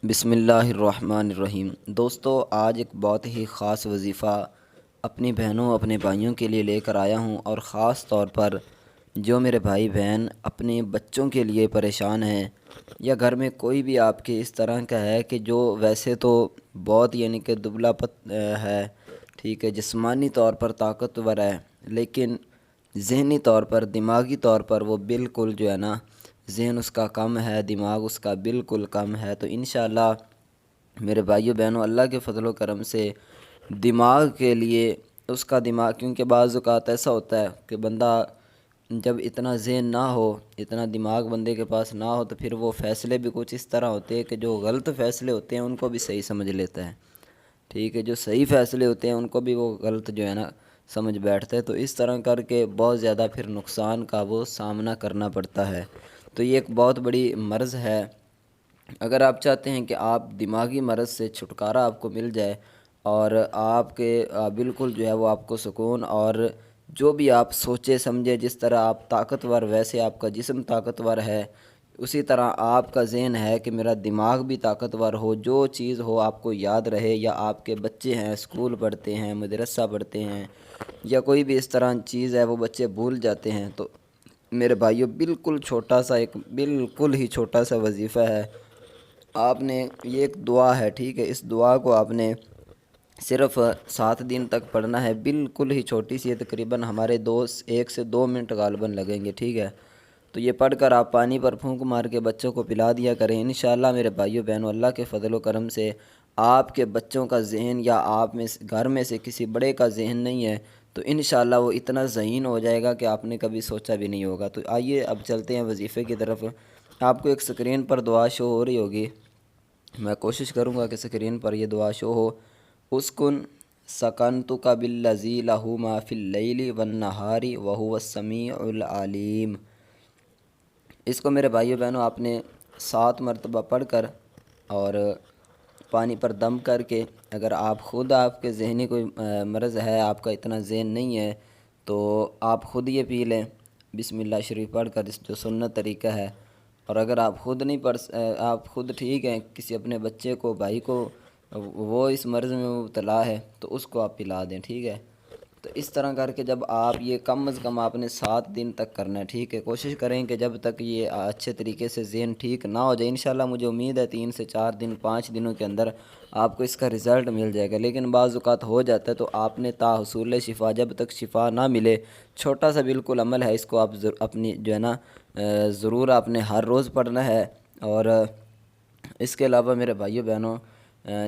بسم اللہ الرحمن الرحیم۔ دوستو، آج ایک بہت ہی خاص وظیفہ اپنی بہنوں اپنے بھائیوں کے لیے لے کر آیا ہوں، اور خاص طور پر جو میرے بھائی بہن اپنے بچوں کے لیے پریشان ہیں، یا گھر میں کوئی بھی آپ کے اس طرح کا ہے کہ جو ویسے تو بہت کہ دبلا ہے، ٹھیک ہے، جسمانی طور پر طاقتور ہے، لیکن ذہنی طور پر دماغی طور پر وہ بالکل جو ہے نا، ذہن اس کا کم ہے، دماغ اس کا بالکل کم ہے، تو انشاءاللہ میرے بھائیو بہنوں، اللہ کے فضل و کرم سے دماغ کے لیے اس کا دماغ، کیونکہ بعض اوقات ایسا ہوتا ہے کہ بندہ جب اتنا ذہن نہ ہو، اتنا دماغ بندے کے پاس نہ ہو، تو پھر وہ فیصلے بھی کچھ اس طرح ہوتے ہیں کہ جو غلط فیصلے ہوتے ہیں ان کو بھی صحیح سمجھ لیتا ہے، ٹھیک ہے، جو صحیح فیصلے ہوتے ہیں ان کو بھی وہ غلط جو ہے نا سمجھ بیٹھتا ہے، تو اس طرح کر کے بہت زیادہ پھر نقصان کا وہ سامنا کرنا پڑتا ہے۔ تو یہ ایک بہت بڑی مرض ہے۔ اگر آپ چاہتے ہیں کہ آپ دماغی مرض سے چھٹکارا آپ کو مل جائے، اور آپ کے بالکل جو ہے وہ آپ کو سکون، اور جو بھی آپ سوچے سمجھے، جس طرح آپ طاقتور ویسے آپ کا جسم طاقتور ہے، اسی طرح آپ کا ذہن ہے کہ میرا دماغ بھی طاقتور ہو، جو چیز ہو آپ کو یاد رہے، یا آپ کے بچے ہیں اسکول پڑھتے ہیں، مدرسہ پڑھتے ہیں، یا کوئی بھی اس طرح چیز ہے وہ بچے بھول جاتے ہیں، تو میرے بھائیوں بالکل چھوٹا سا، ایک بالکل ہی چھوٹا سا وظیفہ ہے۔ آپ نے یہ ایک دعا ہے، ٹھیک ہے، اس دعا کو آپ نے صرف 7 دن تک پڑھنا ہے، بالکل ہی چھوٹی سی ہے، تقریباً ہمارے 1 سے 2 منٹ غالباً لگیں گے، ٹھیک ہے۔ تو یہ پڑھ کر آپ پانی پر پھونک مار کے بچوں کو پلا دیا کریں، انشاءاللہ میرے بھائیو بہنوں، اللہ کے فضل و کرم سے آپ کے بچوں کا ذہن، یا آپ میں گھر میں سے کسی بڑے کا ذہن نہیں ہے، تو انشاءاللہ وہ اتنا ذہین ہو جائے گا کہ آپ نے کبھی سوچا بھی نہیں ہوگا۔ تو آئیے اب چلتے ہیں وظیفے کی طرف۔ آپ کو ایک سکرین پر دعا شو ہو رہی ہوگی، میں کوشش کروں گا کہ سکرین پر یہ دعا شو ہو۔ اسکن سکنتک بالذی لہ ما فی اللیل والنہار وہو السمیع العلیم۔ اس کو میرے بھائیو بہنوں آپ نے 7 مرتبہ پڑھ کر، اور پانی پر دم کر کے، اگر آپ خود آپ کے ذہنی کوئی مرض ہے، آپ کا اتنا ذہن نہیں ہے، تو آپ خود یہ پی لیں بسم اللہ شریف پڑھ کر، اس جو سنت طریقہ ہے۔ اور اگر آپ خود نہیں آپ خود ٹھیک ہیں، کسی اپنے بچے کو، بھائی کو وہ اس مرض میں مبتلا ہے، تو اس کو آپ پلا دیں، ٹھیک ہے۔ تو اس طرح کر کے جب آپ یہ کم از کم آپ نے 7 دن تک کرنا ہے، ٹھیک ہے، کوشش کریں کہ جب تک یہ اچھے طریقے سے ذہن ٹھیک نہ ہو جائے، انشاءاللہ مجھے امید ہے 3 سے 4 دن 5 دنوں کے اندر آپ کو اس کا رزلٹ مل جائے گا، لیکن بعض اوقات ہو جاتا ہے، تو آپ نے تا حصول شفا، جب تک شفا نہ ملے، چھوٹا سا بالکل عمل ہے، اس کو آپ اپنی جو ہے نا ضرور آپ نے ہر روز پڑھنا ہے۔ اور اس کے علاوہ میرے بھائیو بہنوں،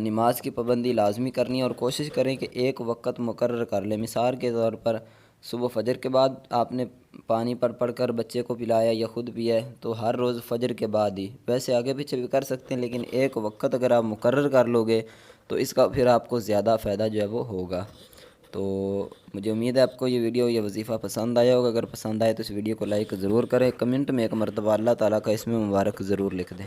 نماز کی پابندی لازمی کرنی ہے، اور کوشش کریں کہ ایک وقت مقرر کر لیں۔ مثال کے طور پر صبح فجر کے بعد آپ نے پانی پر پڑھ کر بچے کو پلایا یا خود پیا ہے، تو ہر روز فجر کے بعد ہی، ویسے آگے پیچھے بھی کر سکتے ہیں، لیکن ایک وقت اگر آپ مقرر کر لو گے تو اس کا پھر آپ کو زیادہ فائدہ جو ہے وہ ہوگا۔ تو مجھے امید ہے آپ کو یہ ویڈیو، یہ وظیفہ پسند آیا ہوگا۔ اگر پسند آئے تو اس ویڈیو کو لائک ضرور کریں، کمنٹ میں 1 مرتبہ اللہ تعالیٰ کا اسم مبارک ضرور لکھ دیں۔